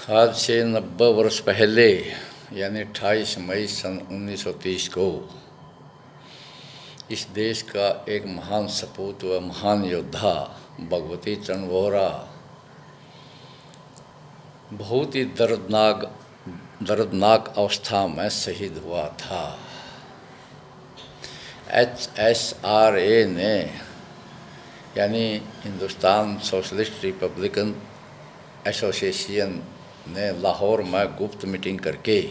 आज से 90 वर्ष पहले यानी 28 मई सन 1930 को इस देश का एक महान सपूत व महान योद्धा भगवती चरण वोहरा बहुत ही दर्दनाक अवस्था में शहीद हुआ था। HSRA ने यानी हिंदुस्तान सोशलिस्ट रिपब्लिकन एसोसिएशन ने लाहौर में गुप्त मीटिंग करके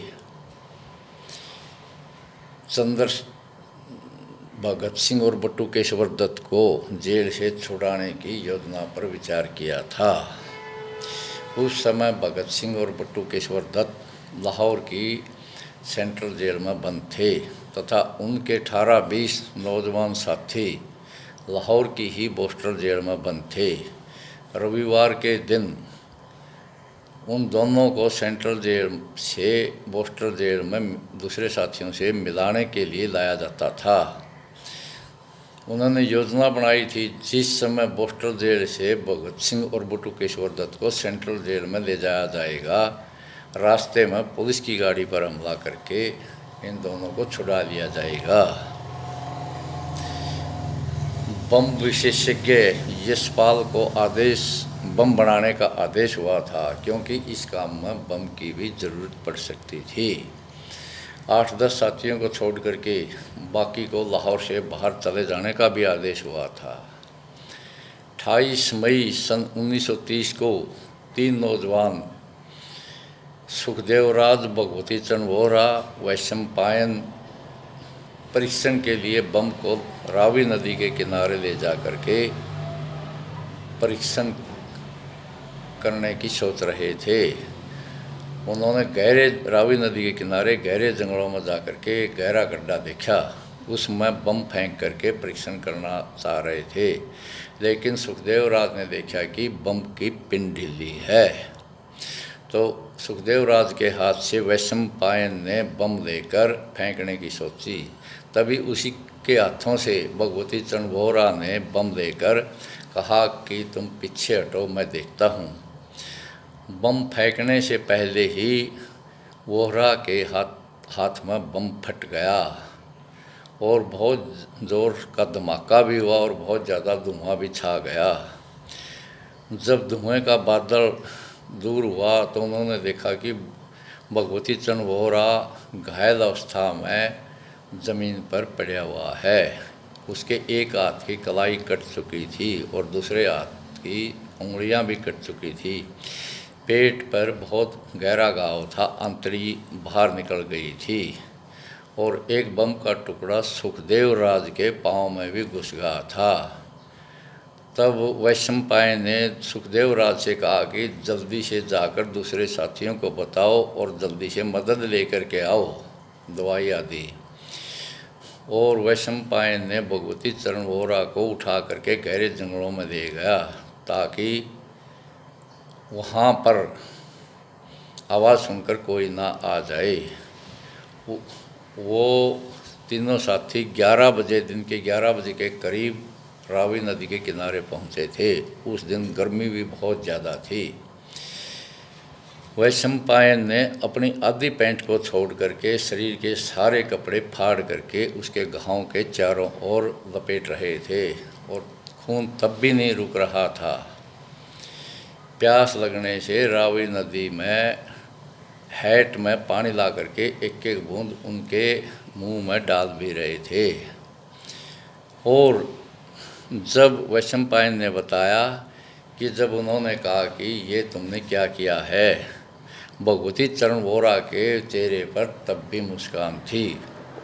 भगत सिंह और बटुकेश्वर दत्त को जेल से छुड़ाने की योजना पर विचार किया था। उस समय भगत सिंह और बटुकेश्वर दत्त लाहौर की सेंट्रल जेल में बंद थे तथा उनके 18-20 नौजवान साथी लाहौर की ही बोस्टल जेल में बंद थे। रविवार के दिन उन दोनों को सेंट्रल जेल से बोस्टल जेल में दूसरे साथियों से मिलाने के लिए लाया जाता था। उन्होंने योजना बनाई थी जिस समय बोस्टल जेल से भगत सिंह और बटुकेश्वर दत्त को सेंट्रल जेल में ले जाया जाएगा, रास्ते में पुलिस की गाड़ी पर हमला करके इन दोनों को छुड़ा लिया जाएगा। बम विशेषज्ञ यशपाल को बम बनाने का आदेश हुआ था क्योंकि इस काम में बम की भी ज़रूरत पड़ सकती थी। 8-10 साथियों को छोड़ करके बाकी को लाहौर से बाहर चले जाने का भी आदेश हुआ था। 28 मई सन 1930 को 3 नौजवान सुखदेवराज, भगवती चरण वोहरा, वैशंपायन परीक्षण के लिए बम को रावी नदी के किनारे ले जा करके परीक्षण करने की सोच रहे थे। उन्होंने रावी नदी के किनारे गहरे जंगलों में जा करके गहरा गड्ढा देखा, उसमें बम फेंक करके परीक्षण करना चाह रहे थे, लेकिन सुखदेवराज ने देखा कि बम की पिन ढीली है, तो सुखदेवराज के हाथ से वैशंपायन ने बम लेकर फेंकने की सोची। तभी उसी के हाथों से भगवती चरण वोहरा ने बम लेकर कहा कि तुम पीछे हटो, मैं देखता हूँ। बम फेंकने से पहले ही वोहरा के हाथ में बम फट गया और बहुत ज़ोर का धमाका भी हुआ और बहुत ज़्यादा धुआं भी छा गया। जब धुएं का बादल दूर हुआ तो उन्होंने देखा कि भगवती चरण वोहरा घायल अवस्था में ज़मीन पर पड़ा हुआ है। उसके एक हाथ की कलाई कट चुकी थी और दूसरे हाथ की उंगलियां भी कट चुकी थी। पेट पर बहुत गहरा घाव था, आंतड़ी बाहर निकल गई थी और एक बम का टुकड़ा सुखदेवराज के पाँव में भी घुस गया था। तब वैशंपायन ने सुखदेवराज से कहा कि जल्दी से जाकर दूसरे साथियों को बताओ और जल्दी से मदद लेकर के आओ, दवाई आदि। और वैशंपायन ने भगवती चरण वोहरा को उठा करके गहरे जंगलों में ले गया ताकि वहाँ पर आवाज़ सुनकर कोई ना आ जाए। वो तीनों साथी 11 बजे, दिन के 11 बजे के करीब रावी नदी के किनारे पहुँचे थे। उस दिन गर्मी भी बहुत ज़्यादा थी। वैशंपायन ने अपनी आधी पैंट को छोड़ करके शरीर के सारे कपड़े फाड़ करके उसके घाव के चारों ओर लपेट रहे थे और खून तब भी नहीं रुक रहा था। प्यास लगने से रावी नदी में हैट में पानी ला करके एक एक बूंद उनके मुंह में डाल भी रहे थे। और जब वैशंपायन ने बताया कि जब उन्होंने कहा कि ये तुमने क्या किया है, भगवती चरण वोहरा के चेहरे पर तब भी मुस्कान थी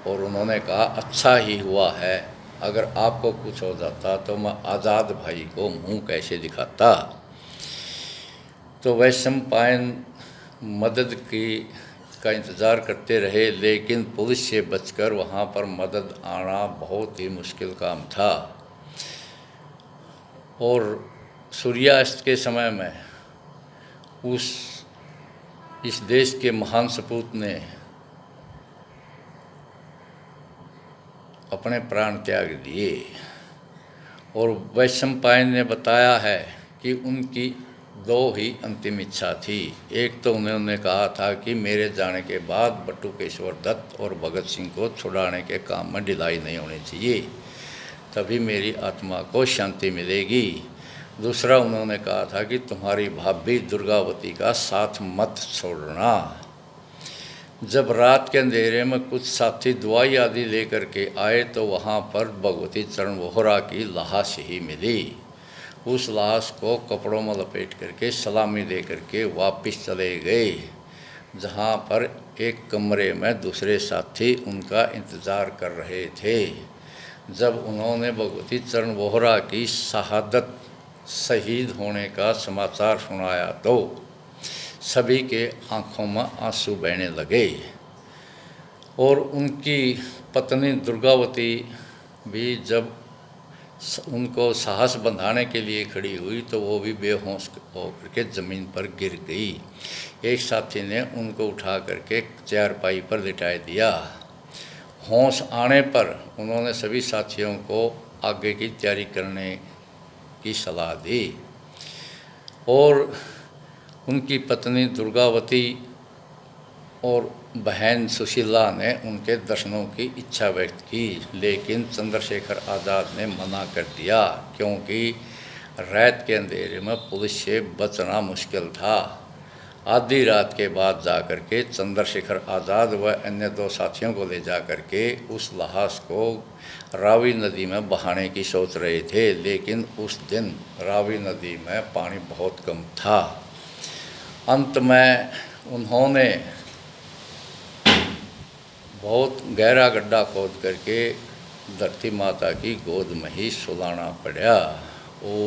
और उन्होंने कहा अच्छा ही हुआ है, अगर आपको कुछ हो जाता तो मैं आज़ाद भाई को मुंह कैसे दिखाता। तो वैशंपायन मदद का इंतज़ार करते रहे, लेकिन पुलिस से बचकर वहाँ पर मदद आना बहुत ही मुश्किल काम था। और सूर्यास्त के समय में इस देश के महान सपूत ने अपने प्राण त्याग दिए। और वैशंपायन ने बताया है कि उनकी दो ही अंतिम इच्छा थी। एक तो उन्होंने कहा था कि मेरे जाने के बाद बटुकेश्वर दत्त और भगत सिंह को छुड़ाने के काम में ढिलाई नहीं होनी चाहिए, तभी मेरी आत्मा को शांति मिलेगी। दूसरा उन्होंने कहा था कि तुम्हारी भाभी दुर्गावती का साथ मत छोड़ना। जब रात के अंधेरे में कुछ साथी दवाई आदि लेकर के आए तो वहाँ पर भगवती चरण वोहरा की लाश ही मिली। उस लाश को कपड़ों में लपेट करके सलामी दे करके वापस चले गए, जहाँ पर एक कमरे में दूसरे साथी उनका इंतज़ार कर रहे थे। जब उन्होंने भगवती चरण वोहरा की शहादत, शहीद होने का समाचार सुनाया तो सभी के आँखों में आंसू बहने लगे और उनकी पत्नी दुर्गावती भी जब उनको साहस बंधाने के लिए खड़ी हुई तो वो भी बेहोश होकर के ज़मीन पर गिर गई। एक साथी ने उनको उठा करके चारपाई पर लिटा दिया। होश आने पर उन्होंने सभी साथियों को आगे की तैयारी करने की सलाह दी और उनकी पत्नी दुर्गावती और बहन सुशीला ने उनके दर्शनों की इच्छा व्यक्त की, लेकिन चंद्रशेखर आज़ाद ने मना कर दिया क्योंकि रात के अंधेरे में पुलिस से बचना मुश्किल था। आधी रात के बाद जाकर के चंद्रशेखर आज़ाद व अन्य दो साथियों को ले जा कर के उस लाश को रावी नदी में बहाने की सोच रहे थे, लेकिन उस दिन रावी नदी में पानी बहुत कम था। अंत में उन्होंने बहुत गहरा गड्ढा खोद करके धरती माता की गोद में ही सुलाना पड़ा। ओ